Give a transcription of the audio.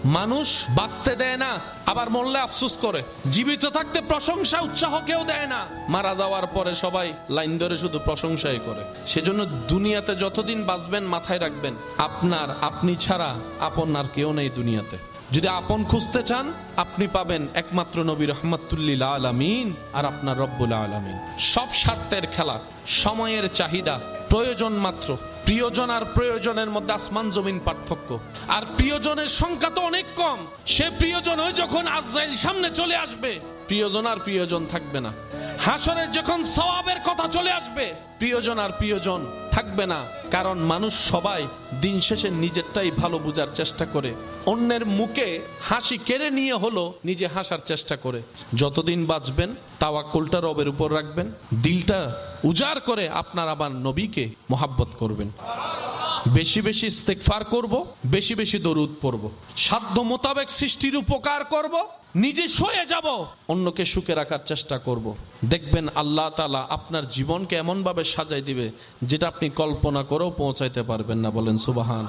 মানুষ বাঁচতে দেয় না, আবার মরলে আফসোস করে। জীবিত থাকতে প্রশংসা উৎসাহ কেউ দেয় না, মারা যাওয়ার পরে সবাই লাইন ধরে শুধু প্রশংসাই করে। সেজন্য দুনিয়াতে যতদিন বাঁচবেন মাথায় রাখবেন, আপনি ছাড়া আপন আর কেউ নেই দুনিয়াতে। যদি আপন খুঁজতে চান, আপনি পাবেন একমাত্র নবী রহমাতুল্লিল আলামিন আর আপনার রব্বুল আলামিন। সব স্বার্থের খেলা, সময়ের চাহিদা, প্রয়োজন মাত্র। প্রিয়জন আর প্রয়োজনের মধ্যে আসমান জমিন পার্থক্য। আর প্রিয়জনের সংখ্যা তো অনেক কম। সে প্রিয়জন হয় যখন আজরাইল সামনে চলে আসবে, প্রিয়জন আর প্রিয়জন থাকবে না। হাসরের যখন সওয়াবের কথা চলে আসবে, প্রিয়জন আর প্রিয়জন থাকবে না। কারণ মানুষ সবাই দিন শেষে নিজেরটাই ভালো বোঝার চেষ্টা করে, অন্যের মুখে হাসি কেড়ে নিয়ে হলো নিজে হাসার চেষ্টা করে। যতদিন বাঁচবেন তাওয়াক্কুলটা রবের উপর রাখবেন, দিলটা উজাড় করে আপনার আবার নবীকে মোহাব্বত করবেন। বেশি বেশি ইস্তেগফার করব, বেশি বেশি দরুদ পড়ব, সাধ্য মোতাবেক সৃষ্টির উপকার করব, নিজে সয়ে যাব, অন্যকে সুখে রাখার চেষ্টা করব। দেখবেন আল্লাহ তাআলা আপনার জীবনকে এমন ভাবে সাজাই দিবে যেটা আপনি কল্পনা করেও পৌঁছাইতে পারবেন না। বলেন সুবহান।